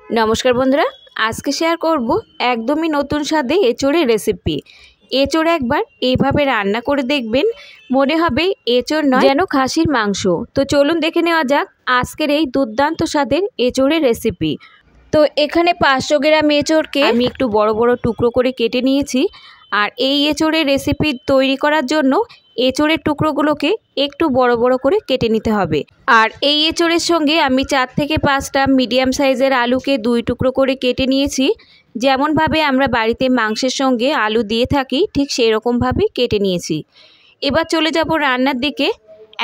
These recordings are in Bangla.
नमस्कार बंधुरा आज के शेयर करब एकदम ही नतून स्वादे एचोड़े रेसिपि। एचोड़ एकबार एइभाবে रान्ना करे देखबेन मने हबे एचोड़ नय जेन खासिर मांस। तो चलुन देखे नेওয়া যাক आजकेर এই दुर्दान्त स्वादेर एचोड़े रेसिपि। तो एखाने 500 ग्राम एचोड़के आमि एकटु बड़ बड़ टुकरो करे केटे निয়েছি। আর এই এচোড়ের রেসিপি তৈরি করার জন্য এচোড়ের টুকরোগুলোকে একটু বড় বড় করে কেটে নিতে হবে। আর এই এচোড়ের সঙ্গে আমি 4 থেকে 5টা মিডিয়াম সাইজের আলুকে 2 টুকরো করে কেটে নিয়েছি। যেমনভাবে আমরা বাড়িতে মাংসের সঙ্গে আলু দিয়ে থাকি ঠিক সেই রকমভাবে কেটে নিয়েছি। এবার চলে যাব রান্নার দিকে।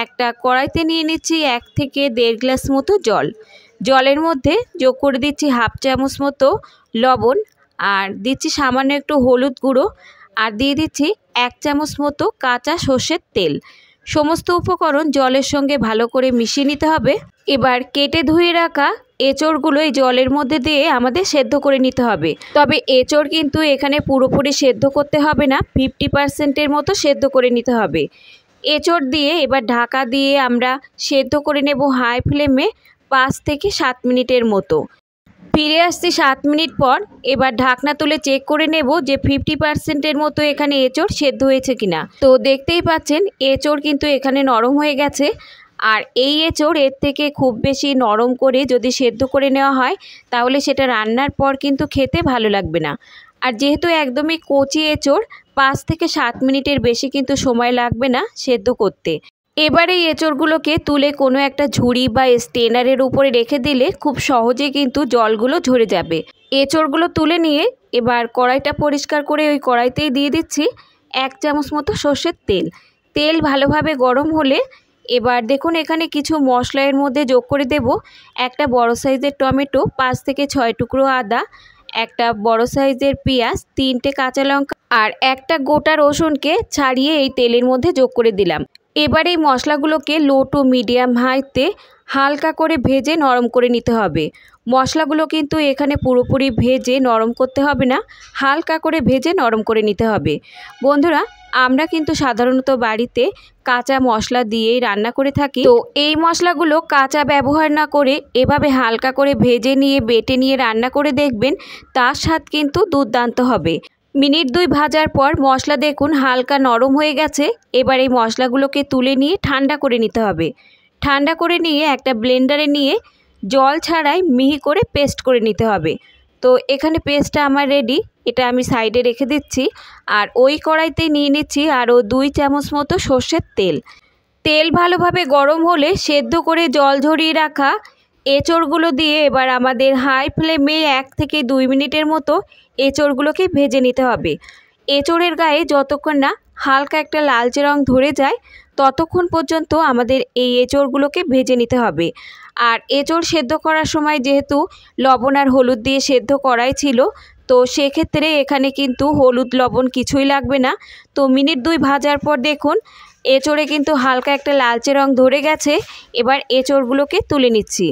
একটা কড়াইতে নিয়ে নিচ্ছি 1 থেকে 1.5 গ্লাস মতো জল। জলের মধ্যে যোগ করে দিচ্ছি হাফ চামচ মতো লবণ আর দিচ্ছি সামান্য একটু হলুদ গুঁড়ো আর দিয়ে দিচ্ছি 1 চামচ মতো কাঁচা সর্ষের তেল। সমস্ত উপকরণ জলের সঙ্গে ভালো করে মিশিয়ে নিতে হবে। এবার কেটে ধুয়ে রাখা এচোড়গুলো এই জলের মধ্যে দিয়ে আমাদের সেদ্ধ করে নিতে হবে। তবে এচোড় কিন্তু এখানে পুরোপুরি সেদ্ধ করতে হবে না, 50% মতো সেদ্ধ করে নিতে হবে। এচোড় দিয়ে এবার ঢাকা দিয়ে আমরা সেদ্ধ করে নেব হাই ফ্লেমে 5 থেকে 7 মিনিটের মতো। ফিরে আসছি 7 মিনিট পর। এবার ঢাকনা তুলে চেক করে নেব যে 50% মতো এখানে এচোড় সেদ্ধ হয়েছে কিনা। তো দেখতেই পাচ্ছেন এচোড় কিন্তু এখানে নরম হয়ে গেছে। আর এই এচোড় এর থেকে খুব বেশি নরম করে যদি সেদ্ধ করে নেওয়া হয় তাহলে সেটা রান্নার পর কিন্তু খেতে ভালো লাগবে না। আর যেহেতু একদমই কচি এচোড় 5 থেকে 7 মিনিটের বেশি কিন্তু সময় লাগবে না সেদ্ধ করতে। এবার এই এচোড়গুলোকে তুলে কোনো একটা ঝুড়ি বা স্টেনারের উপরে রেখে দিলে খুব সহজে কিন্তু জলগুলো ঝরে যাবে। এচোড়গুলো তুলে নিয়ে এবার কড়াইটা পরিষ্কার করে ওই কড়াইতেই দিয়ে দিচ্ছি 1 চামচ মতো সর্ষের তেল। তেল ভালোভাবে গরম হলে এবার দেখুন এখানে কিছু মশলা এর মধ্যে যোগ করে দেব। একটা বড় সাইজের টমেটো, 5 থেকে 6 টুকরো আদা, একটা বড় সাইজের পেঁয়াজ, 3টে কাঁচা লঙ্কা আর একটা গোটা রসুনকে ছাড়িয়ে এই তেলের মধ্যে যোগ করে দিলাম। এবার এই মশলাগুলোকে লো টু মিডিয়াম হাইতে হালকা করে ভেজে নরম করে নিতে হবে। মশলাগুলো কিন্তু এখানে পুরোপুরি ভেজে নরম করতে হবে না, হালকা করে ভেজে নরম করে নিতে হবে। বন্ধুরা আমরা কিন্তু সাধারণত বাড়িতে কাঁচা মশলা দিয়েই রান্না করে থাকি। তো এই মশলাগুলো কাঁচা ব্যবহার না করে এভাবে হালকা করে ভেজে নিয়ে বেটে নিয়ে রান্না করে দেখবেন, তার স্বাদ কিন্তু দুর্দান্ত হবে। মিনিট 2 ভাজার পর মশলা দেখুন হালকা নরম হয়ে গেছে। এবার এই মশলাগুলোকে তুলে নিয়ে ঠান্ডা করে নিতে হবে। ঠান্ডা করে নিয়ে একটা ব্লেন্ডারে নিয়ে জল ছাড়াই মিহি করে পেস্ট করে নিতে হবে। তো এখানে পেস্টটা আমার রেডি, এটা আমি সাইডে রেখে দিচ্ছি। আর ওই কড়াইতেই নিয়ে নিচ্ছি আরও 2 চামচ মতো সর্ষের তেল। তেল ভালোভাবে গরম হলে সেদ্ধ করে জল ঝরিয়ে রাখা এচোড়গুলো দিয়ে এবার আমাদের হাই ফ্লেমে 1 থেকে 2 মিনিটের মতো এচোড়গুলোকে ভেজে নিতে হবে। এচোড়ের গায়ে যতক্ষণ না হালকা একটা লালচে রং ধরে যায় ততক্ষণ পর্যন্ত আমাদের এই এচোড়গুলোকে ভেজে নিতে হবে। আর এচোড় সেদ্ধ করার সময় যেহেতু লবণ আর হলুদ দিয়ে সেদ্ধ করাই ছিল, তো সেক্ষেত্রে এখানে কিন্তু হলুদ লবণ কিছুই লাগবে না। তো মিনিট 2 ভাজার পর দেখুন এচোড়ে কিন্তু হালকা একটা লালচে রং ধরে গেছে। এবার এচোড়গুলোকে তুলে নিচ্ছি।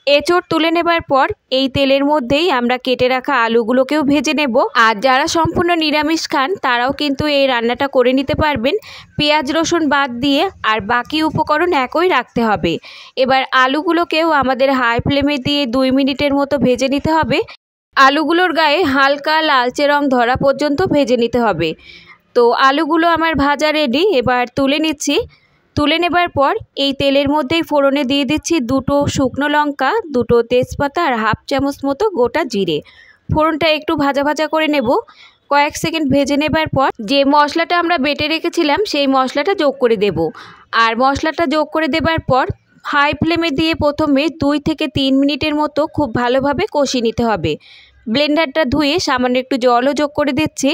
এচোড় তুলে নেবার পর এই তেলের মধ্যেই আমরা কেটে রাখা আলুগুলোকেও ভেজে নেব। আর যারা সম্পূর্ণ নিরামিষ খান তারাও কিন্তু এই রান্নাটা করে নিতে পারবেন, পেঁয়াজ রসুন বাদ দিয়ে। আর বাকি উপকরণ একই রাখতে হবে। এবার আলুগুলোকেও আমাদের হাই ফ্লেমে দিয়ে 2 মিনিটের মতো ভেজে নিতে হবে। আলুগুলোর গায়ে হালকা লালচে রং ধরা পর্যন্ত ভেজে নিতে হবে। তো আলুগুলো আমার ভাজা রেডি, এবার তুলে নিচ্ছি। তুলে নেবার পর এই তেলের মধ্যেই ফোড়নে দিয়ে দিচ্ছি 2টো শুকনো লঙ্কা, 2টো তেজপাতা আর হাফ চামচ মতো গোটা জিরে। ফোড়নটা একটু ভাজা ভাজা করে নেব। কয়েক সেকেন্ড ভেজে নেবার পর যে মশলাটা আমরা বেটে রেখেছিলাম সেই মশলাটা যোগ করে দেব। আর মশলাটা যোগ করে দেবার পর হাই ফ্লেমে দিয়ে প্রথমে 2 থেকে 3 মিনিটের মতো খুব ভালোভাবে কষিয়ে নিতে হবে। ব্লেন্ডারটা ধুয়ে সামান্য একটু জলও যোগ করে দিচ্ছি।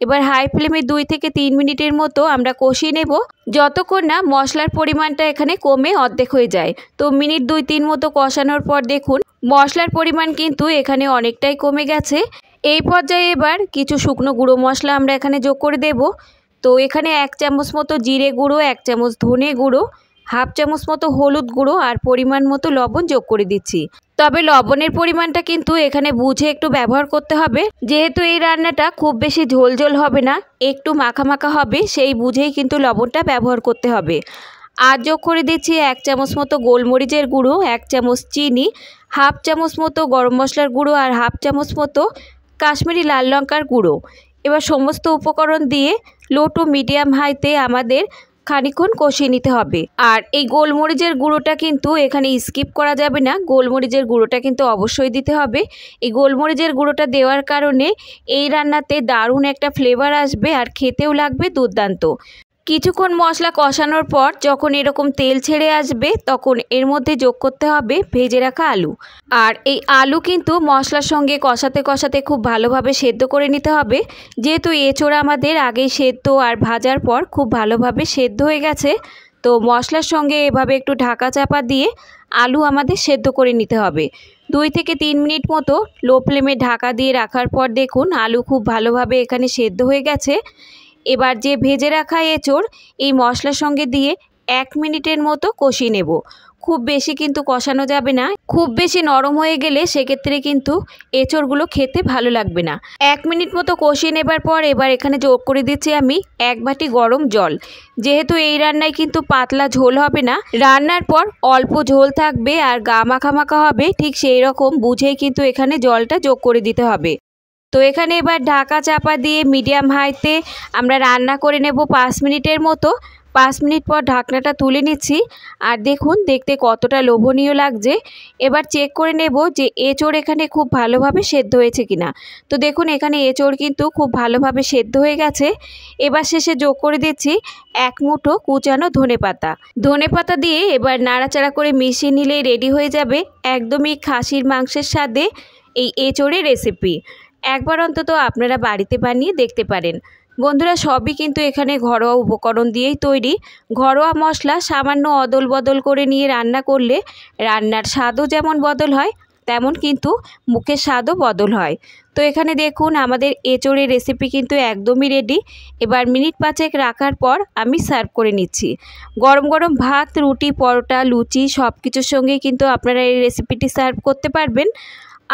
এবার হাই ফ্লেমে 2 থেকে 3 মিনিটের মতো আমরা কষিয়ে নেব যতক্ষণ না মশলার পরিমাণটা এখানে কমে অর্ধেক হয়ে যায়। তো মিনিট 2-3 মতো কষানোর পর দেখুন মশলার পরিমাণ কিন্তু এখানে অনেকটাই কমে গেছে। এই পর্যায়ে এবার কিছু শুকনো গুঁড়ো মশলা আমরা এখানে যোগ করে দেব। তো এখানে 1 চামচ মতো জিরে গুঁড়ো, 1 চামচ ধনে গুঁড়ো, হাফ চামচ মতো হলুদ গুঁড়ো আর পরিমাণ মতো লবণ যোগ করে দিচ্ছি। তবে লবণের পরিমাণটা কিন্তু এখানে বুঝে একটু ব্যবহার করতে হবে, যেহেতু এই রান্নাটা খুব বেশি ঝোল ঝোল হবে না, একটু মাখা মাখা হবে, সেই বুঝেই কিন্তু লবণটা ব্যবহার করতে হবে। আর যোগ করে দিচ্ছি 1 চামচ মতো গোলমরিচের গুঁড়ো, 1 চামচ চিনি, হাফ চামচ মতো গরম মশলার গুঁড়ো আর হাফ চামচ মতো কাশ্মীরি লাল লঙ্কার গুঁড়ো। এবার সমস্ত উপকরণ দিয়ে লো টু মিডিয়াম হাইতে আমাদের খানিকক্ষণ কষিয়ে নিতে হবে। আর এই গোলমরিচের গুঁড়োটা কিন্তু এখানে স্কিপ করা যাবে না, গোলমরিচের গুঁড়োটা কিন্তু অবশ্যই দিতে হবে। এই গোলমরিচের গুঁড়োটা দেওয়ার কারণে এই রান্নাতে দারুণ একটা ফ্লেভার আসবে আর খেতেও লাগবে দুর্দান্ত। কিছুক্ষণ মশলা কষানোর পর যখন এরকম তেল ছেড়ে আসবে তখন এর মধ্যে যোগ করতে হবে ভেজে রাখা আলু। আর এই আলু কিন্তু মশলার সঙ্গে কষাতে কষাতে খুব ভালোভাবে সেদ্ধ করে নিতে হবে। যেহেতু এঁচোড় আমাদের আগেই সেদ্ধ আর ভাজার পর খুব ভালোভাবে সেদ্ধ হয়ে গেছে, তো মশলার সঙ্গে এভাবে একটু ঢাকা চাপা দিয়ে আলু আমাদের সেদ্ধ করে নিতে হবে। 2 থেকে 3 মিনিট মতো লো ফ্লেমে ঢাকা দিয়ে রাখার পর দেখুন আলু খুব ভালোভাবে এখানে সেদ্ধ হয়ে গেছে। এবার যে ভেজে রাখা এঁচোড় এই মশলার সঙ্গে দিয়ে 1 মিনিটের মতো কষিয়ে নেব। খুব বেশি কিন্তু কষানো যাবে না, খুব বেশি নরম হয়ে গেলে সেক্ষেত্রে কিন্তু এঁচোড়গুলো খেতে ভালো লাগবে না। 1 মিনিট মতো কষিয়ে নেবার পর এবার এখানে যোগ করে দিচ্ছি আমি 1 বাটি গরম জল। যেহেতু এই রান্নায় কিন্তু পাতলা ঝোল হবে না, রান্নার পর অল্প ঝোল থাকবে আর গা মাখা মাখা হবে, ঠিক সেই রকম বুঝেই কিন্তু এখানে জলটা যোগ করে দিতে হবে। তো এখানে এবার ঢাকা চাপা দিয়ে মিডিয়াম হাইতে আমরা রান্না করে নেব 5 মিনিটের মতো। 5 মিনিট পর ঢাকনাটা তুলে নিচ্ছি আর দেখুন দেখতে কতটা লোভনীয় লাগছে। এবার চেক করে নেব যে এঁচোড় এখানে খুব ভালোভাবে সেদ্ধ হয়েছে কিনা। তো দেখুন এখানে এঁচোড় কিন্তু খুব ভালোভাবে সেদ্ধ হয়ে গেছে। এবার শেষে যোগ করে দিচ্ছি 1 মুঠো কুচানো ধনেপাতা। ধনেপাতা দিয়ে এবার নাড়াচাড়া করে মিশিয়ে নিলেই রেডি হয়ে যাবে একদমই খাসির মাংসের স্বাদে এই এঁচোড়ের রেসিপি। একবার অন্তত আপনারা বাড়িতে বানিয়ে দেখতে পারেন। বন্ধুরা সবই কিন্তু এখানে ঘরোয়া উপকরণ দিয়েই তৈরি। ঘরোয়া মশলা সামান্য অদল বদল করে নিয়ে রান্না করলে রান্নার স্বাদও যেমন বদল হয়, তেমন কিন্তু মুখের স্বাদও বদল হয়। তো এখানে দেখুন আমাদের এঁচোড়ের রেসিপি কিন্তু একদমই রেডি। এবার মিনিট 5 রাখার পর আমি সার্ভ করে নিচ্ছি। গরম গরম ভাত, রুটি, পরোটা, লুচি সব কিছুর সঙ্গেই কিন্তু আপনারা এই রেসিপিটি সার্ভ করতে পারবেন।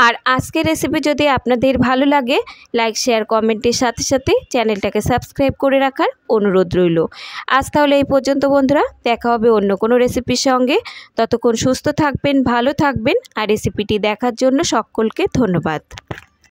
আর আজকের রেসিপি যদি আপনাদের ভালো লাগে, লাইক শেয়ার কমেন্টের সাথে সাথে চ্যানেলটাকে সাবস্ক্রাইব করে রাখার অনুরোধ রইল। আজ তাহলে এই পর্যন্ত বন্ধুরা, দেখা হবে অন্য কোনো রেসিপির সঙ্গে। ততক্ষণ সুস্থ থাকবেন, ভালো থাকবেন আর রেসিপিটি দেখার জন্য সকলকে ধন্যবাদ।